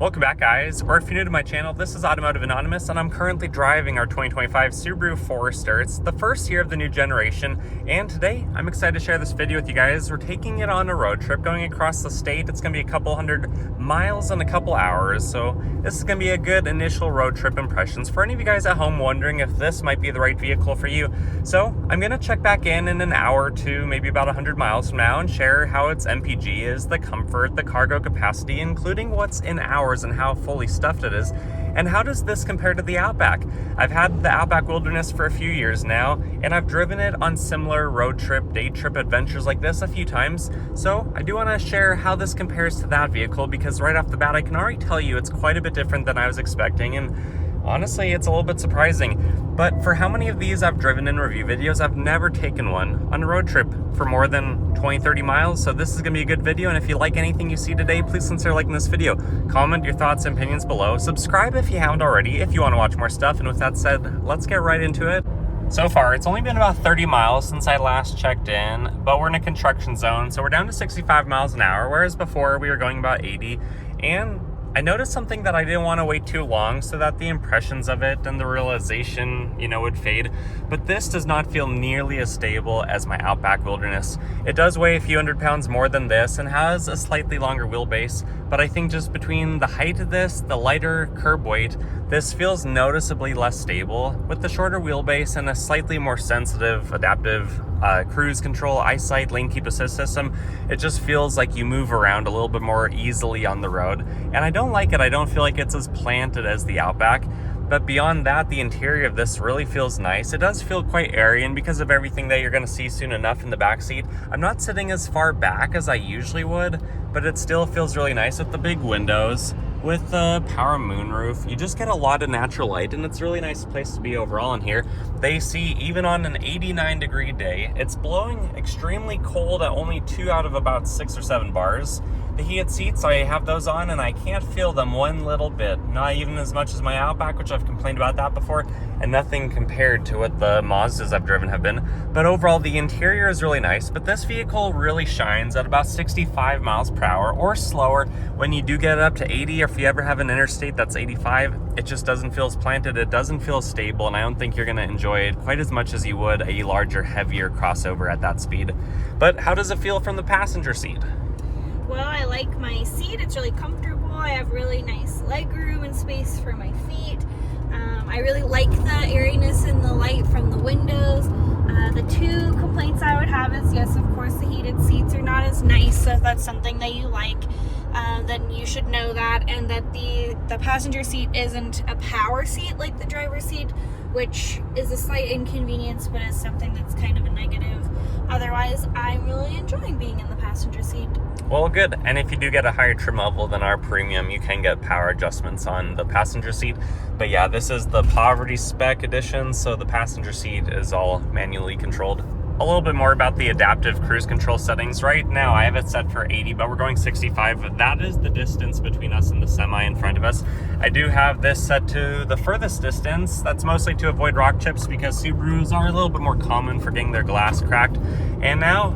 Welcome back, guys, or if you're new to my channel, this is Automotive Anonymous, and I'm currently driving our 2025 Subaru Forester. It's the first year of the new generation, and today I'm excited to share this video with you guys. We're taking it on a road trip going across the state. It's going to be a couple hundred miles in a couple hours, so this is going to be a good initial road trip impressions for any of you guys at home wondering if this might be the right vehicle for you. So I'm going to check back in an hour or two, maybe about 100 miles from now, and share how its MPG is, the comfort, the cargo capacity, including what's in hours and how fully stuffed it is, and how does this compare to the Outback. I've had the Outback Wilderness for a few years now, and I've driven it on similar road trip, day trip adventures like this a few times, so I do want to share how this compares to that vehicle, because right off the bat I can already tell you it's quite a bit different than I was expecting, and honestly it's a little bit surprising. But for how many of these I've driven in review videos, I've never taken one on a road trip for more than 20-30 miles, so this is going to be a good video. And if you like anything you see today, please consider liking this video. Comment your thoughts and opinions below. Subscribe if you haven't already, if you want to watch more stuff. And with that said, let's get right into it. So far, it's only been about 30 miles since I last checked in, but we're in a construction zone, so we're down to 65 miles an hour, whereas before we were going about 80. And I noticed something that I didn't want to wait too long so that the impressions of it and the realization, would fade. But this does not feel nearly as stable as my Outback Wilderness. It does weigh a few hundred pounds more than this and has a slightly longer wheelbase, but I think just between the height of this, the lighter curb weight, this feels noticeably less stable. With the shorter wheelbase and a slightly more sensitive, adaptive cruise control, eyesight, lane keep assist system, it just feels like you move around a little bit more easily on the road. And I don't like it. I don't feel like it's as planted as the Outback. But beyond that, the interior of this really feels nice. It does feel quite airy, and because of everything that you're going to see soon enough in the back seat, I'm not sitting as far back as I usually would, but it still feels really nice with the big windows. With the power moonroof, you just get a lot of natural light, and it's a really nice place to be overall in here. The AC, even on an 89-degree day, it's blowing extremely cold at only 2 out of about 6 or 7 bars. The heated seats, I have those on, and I can't feel them one little bit. Not even as much as my Outback, which I've complained about that before, and nothing compared to what the Mazdas I've driven have been. But overall, the interior is really nice, but this vehicle really shines at about 65 miles per hour or slower. When you do get it up to 80, or if you ever have an interstate that's 85, it just doesn't feel as planted, it doesn't feel stable, and I don't think you're going to enjoy it quite as much as you would a larger, heavier crossover at that speed. But how does it feel from the passenger seat? Well, I like my seat. It's really comfortable. I have really nice leg room and space for my feet. I really like the airiness and the light from the windows. The two complaints I would have is, yes, of course, the heated seats are not as nice. So if that's something that you like, then you should know that. And that the passenger seat isn't a power seat like the driver's seat, which is a slight inconvenience, but is something that's kind of a negative. Otherwise, I'm really enjoying being in the passenger seat. Well, good. And if you do get a higher trim level than our premium, you can get power adjustments on the passenger seat. But yeah, this is the poverty spec edition, so the passenger seat is all manually controlled. A little bit more about the adaptive cruise control settings. Right now I have it set for 80, but we're going 65. That is the distance between us and the semi in front of us. I do have this set to the furthest distance. That's mostly to avoid rock chips, because Subarus are a little bit more common for getting their glass cracked. And now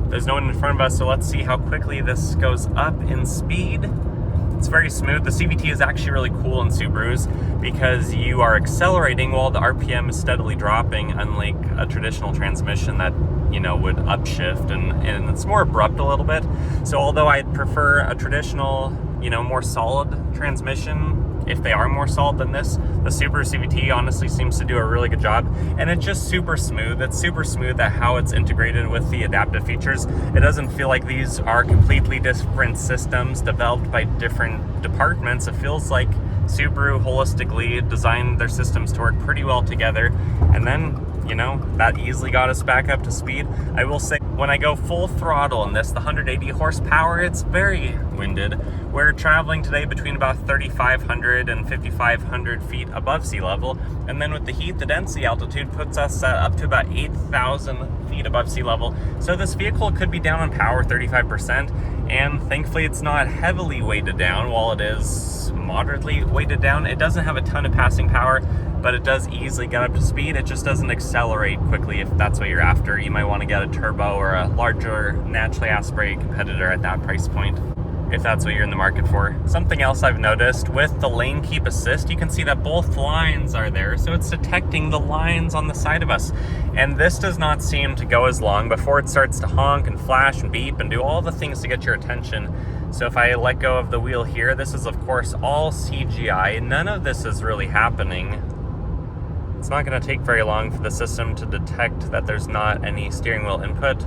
there's no one in front of us, so let's see how quickly this goes up in speed. It's very smooth. The CVT is actually really cool in Subarus because you are accelerating while the RPM is steadily dropping, unlike a traditional transmission that, would upshift and it's more abrupt a little bit. So although I'd prefer a traditional, more solid transmission, if they are more solid than this, the Subaru CVT honestly seems to do a really good job, and it's just super smooth. It's super smooth at how it's integrated with the adaptive features. It doesn't feel like these are completely different systems developed by different departments. It feels like Subaru holistically designed their systems to work pretty well together, and then that easily got us back up to speed. I will say, when I go full throttle in this, the 180 horsepower, it's very winded. We're traveling today between about 3,500 and 5,500 feet above sea level, and then with the heat, the density altitude puts us up to about 8,000 feet above sea level. So this vehicle could be down on power 35%, and thankfully it's not heavily weighted down. While it is moderately weighted down, it doesn't have a ton of passing power, but it does easily get up to speed. It just doesn't accelerate quickly if that's what you're after. You might want to get a turbo or a larger naturally aspirated competitor at that price point. if that's what you're in the market for. Something else I've noticed with the lane keep assist, you can see that both lines are there, so it's detecting the lines on the side of us. And this does not seem to go as long before it starts to honk and flash and beep and do all the things to get your attention. So if I let go of the wheel here, this is of course all CGI. None of this is really happening. It's not going to take very long for the system to detect that there's not any steering wheel input.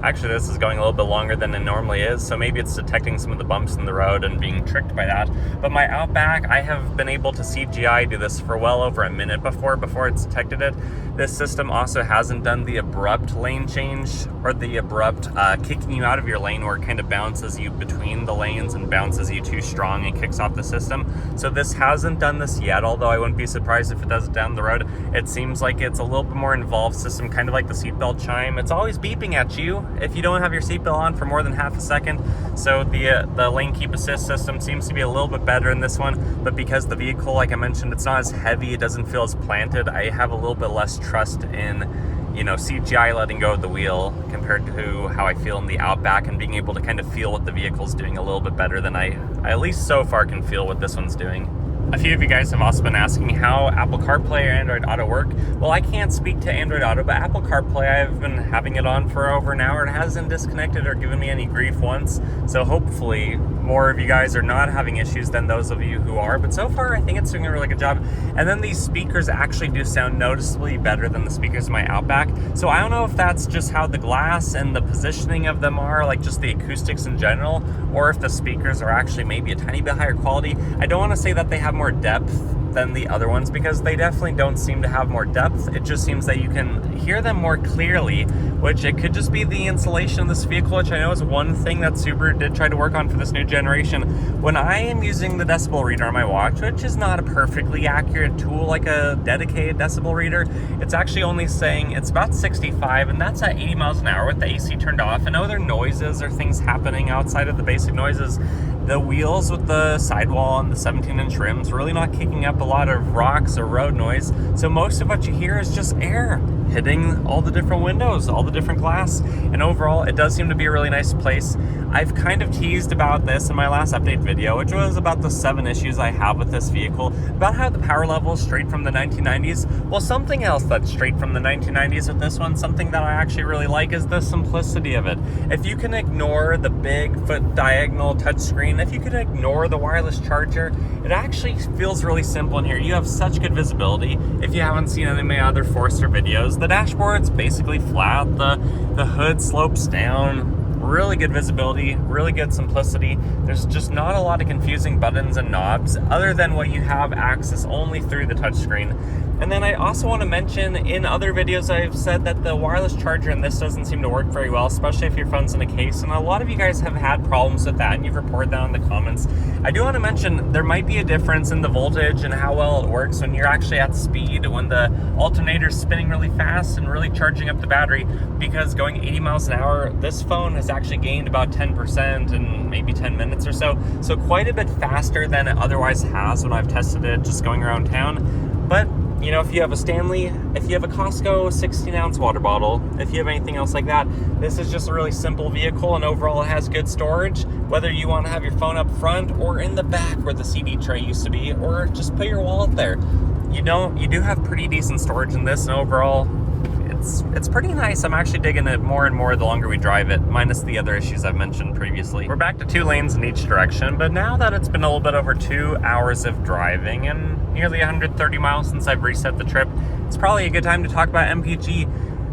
Actually, this is going a little bit longer than it normally is, so maybe it's detecting some of the bumps in the road and being tricked by that. But my Outback, I have been able to CGI do this for well over a minute before it's detected it. This system also hasn't done the abrupt lane change or the abrupt kicking you out of your lane where it kind of bounces you between the lanes and bounces you too strong and kicks off the system. So this hasn't done this yet, although I wouldn't be surprised if it does it down the road. It seems like it's a little bit more involved system, kind of like the seatbelt chime. It's always beeping at you if you don't have your seatbelt on for more than half a second. So the lane keep assist system seems to be a little bit better in this one, but because the vehicle, like I mentioned, it's not as heavy, it doesn't feel as planted, I have a little bit less trust in, CGI letting go of the wheel compared to how I feel in the Outback and being able to kind of feel what the vehicle's doing a little bit better than I at least so far can feel what this one's doing. A few of you guys have also been asking how Apple CarPlay or Android Auto work. Well, I can't speak to Android Auto, but Apple CarPlay, I've been having it on for over an hour. It hasn't disconnected or given me any grief once. So hopefully more of you guys are not having issues than those of you who are. But so far, I think it's doing a really good job. And then these speakers actually do sound noticeably better than the speakers in my Outback. So I don't know if that's just how the glass and the positioning of them are, like just the acoustics in general, or if the speakers are actually maybe a tiny bit higher quality. I don't want to say that they have more depth than the other ones because they definitely don't seem to have more depth. It just seems that you can hear them more clearly, which it could just be the insulation of this vehicle, which I know is one thing that Subaru did try to work on for this new generation. When I am using the decibel reader on my watch, which is not a perfectly accurate tool like a dedicated decibel reader, it's actually only saying it's about 65, and that's at 80 miles an hour with the AC turned off, and other noises or things happening outside of the basic noises. The wheels with the sidewall and the 17-inch rims really not kicking up a lot of rocks or road noise. So most of what you hear is just air hitting all the different windows, all the different glass. And overall, it does seem to be a really nice place. I've kind of teased about this in my last update video, which was about the 7 issues I have with this vehicle, about how the power level is straight from the 1990s. Well, something else that's straight from the 1990s with this one, something that I actually really like, is the simplicity of it. If you can ignore the big foot diagonal touchscreen, if you can ignore the wireless charger, it actually feels really simple in here. You have such good visibility. If you haven't seen any of my other Forester videos, the dashboard's basically flat, the hood slopes down, really good visibility, really good simplicity. There's just not a lot of confusing buttons and knobs other than what you have access only through the touchscreen. And then I also want to mention, in other videos I've said that the wireless charger in this doesn't seem to work very well, especially if your phone's in a case, and a lot of you guys have had problems with that and you've reported that in the comments. I do want to mention there might be a difference in the voltage and how well it works when you're actually at speed, when the alternator's spinning really fast and really charging up the battery, because going 80 miles an hour, this phone has actually gained about 10% in maybe 10 minutes or so, so quite a bit faster than it otherwise has when I've tested it just going around town. But if you have a Stanley, if you have a Costco 16-ounce water bottle, if you have anything else like that, this is just a really simple vehicle, and overall it has good storage. Whether you want to have your phone up front or in the back where the CD tray used to be, or just put your wallet there, you do have pretty decent storage in this, and overall it's pretty nice. I'm actually digging it more and more the longer we drive it, minus the other issues I've mentioned previously. We're back to 2 lanes in each direction, but now that it's been a little bit over 2 hours of driving and nearly 130 miles since I've reset the trip, it's probably a good time to talk about MPG.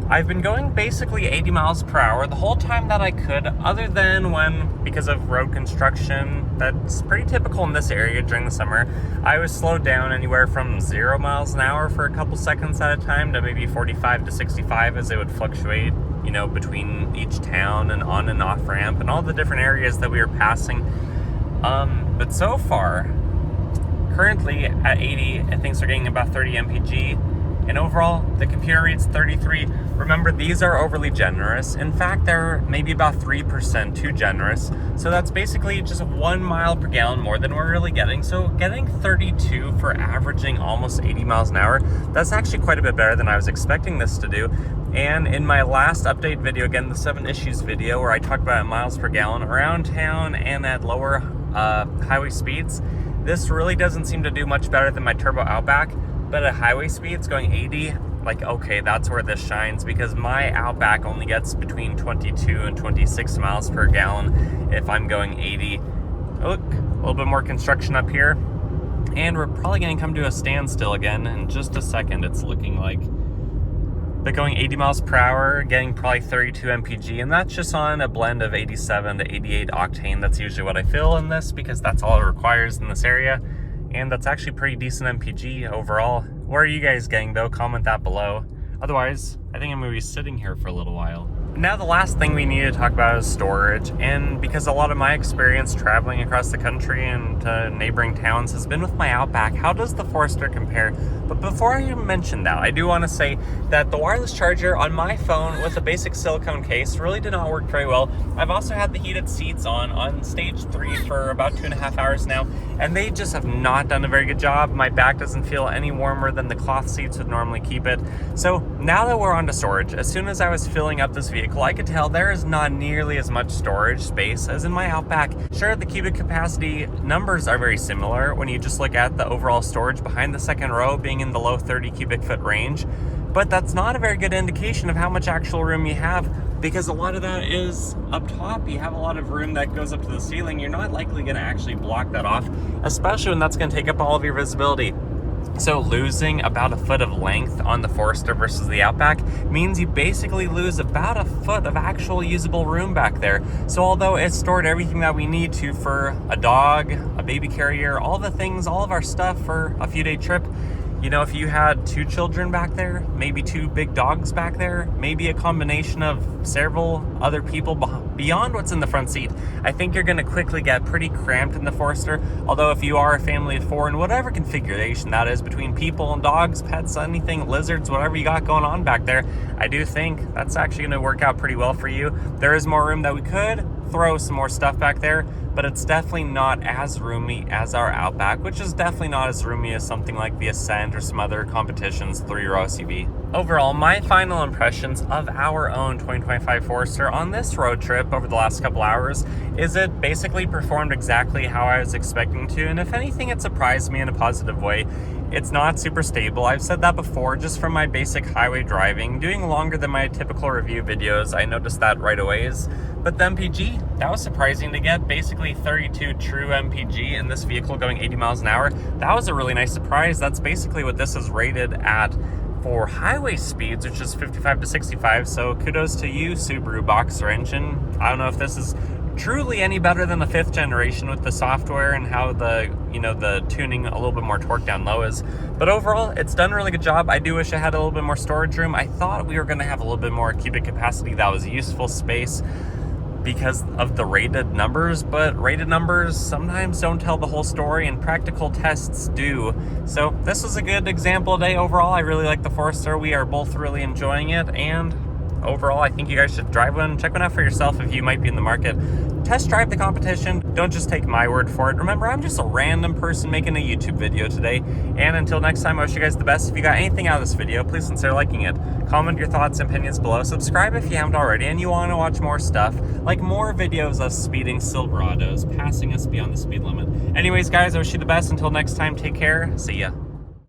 I've been going basically 80 miles per hour the whole time that I could, other than when, because of road construction, that's pretty typical in this area during the summer, I was slowed down anywhere from 0 miles an hour for a couple seconds at a time to maybe 45 to 65 as it would fluctuate, between each town and on and off ramp and all the different areas that we were passing. But so far, currently at 80, things are getting about 30 mpg. and overall the computer reads 33. Remember, these are overly generous. In fact, they're maybe about 3% too generous. So that's basically just 1 mile per gallon more than we're really getting. So getting 32 for averaging almost 80 miles an hour, that's actually quite a bit better than I was expecting this to do. And in my last update video, again, the 7 issues video where I talked about miles per gallon around town and at lower highway speeds, this really doesn't seem to do much better than my turbo Outback. But at highway speeds going 80, like, okay, that's where this shines, because my Outback only gets between 22 and 26 miles per gallon if I'm going 80. Look, a little bit more construction up here, and we're probably going to come to a standstill again in just a second, it's looking like. But going 80 miles per hour, getting probably 32 mpg, and that's just on a blend of 87 to 88 octane. That's usually what I fill in this, because that's all it requires in this area. And that's actually pretty decent mpg overall. What are you guys getting though? Comment that below. Otherwise, I think I'm going to be sitting here for a little while. Now the last thing we need to talk about is storage, and because a lot of my experience traveling across the country and to neighboring towns has been with my Outback, how does the Forester compare? But before I even mention that, I do want to say that the wireless charger on my phone with a basic silicone case really did not work very well. I've also had the heated seats on stage 3 for about 2.5 hours now, and they just have not done a very good job. My back doesn't feel any warmer than the cloth seats would normally keep it. So now that we're on to storage, as soon as I was filling up this vehicle, I could tell there is not nearly as much storage space as in my Outback. Sure, the cubic capacity numbers are very similar when you just look at the overall storage behind the second row being in the low 30 cubic foot range, but that's not a very good indication of how much actual room you have, because a lot of that is up top. You have a lot of room that goes up to the ceiling. You're not likely going to actually block that off, especially when that's going to take up all of your visibility. So losing about a foot of length on the Forester versus the Outback means you basically lose about a foot of actual usable room back there. So although it's stored everything that we need to for a dog, a baby carrier, all the things, all of our stuff for a few day trip, you know, if you had 2 children back there, maybe 2 big dogs back there, maybe a combination of several other people beyond what's in the front seat, I think you're going to quickly get pretty cramped in the Forester. Although if you are a family of 4 in whatever configuration that is, between people and dogs, pets, anything, lizards, whatever you got going on back there, I do think that's actually going to work out pretty well for you. There is more room that we could throw some more stuff back there, but it's definitely not as roomy as our Outback, which is definitely not as roomy as something like the Ascent or some other competition's 3-row SUV. Overall, my final impressions of our own 2025 Forester on this road trip over the last couple hours is it basically performed exactly how I was expecting to, and if anything, it surprised me in a positive way. It's not super stable. I've said that before, just from my basic highway driving. Doing longer than my typical review videos, I noticed that right away. But the MPG, that was surprising to get basically 32 true MPG in this vehicle going 80 miles an hour. That was a really nice surprise. That's basically what this is rated at for highway speeds, which is 55 to 65. So kudos to you, Subaru Boxer engine. I don't know if this is truly any better than the 5th generation with the software and how the tuning a little bit more torque down low is, but overall it's done a really good job. I do wish I had a little bit more storage room. I thought we were going to have a little bit more cubic capacity that was useful space because of the rated numbers, but rated numbers sometimes don't tell the whole story, and practical tests do. So this was a good example today. Overall, I really like the Forester. We are both really enjoying it, and overall, I think you guys should drive one, check one out for yourself if you might be in the market. Test drive the competition. Don't just take my word for it. Remember, I'm just a random person making a YouTube video today. And until next time, I wish you guys the best. If you got anything out of this video, please consider liking it. Comment your thoughts and opinions below. Subscribe if you haven't already and you want to watch more stuff, like more videos of us speeding Silverados, passing us beyond the speed limit. Anyways, guys, I wish you the best. Until next time, take care. See ya.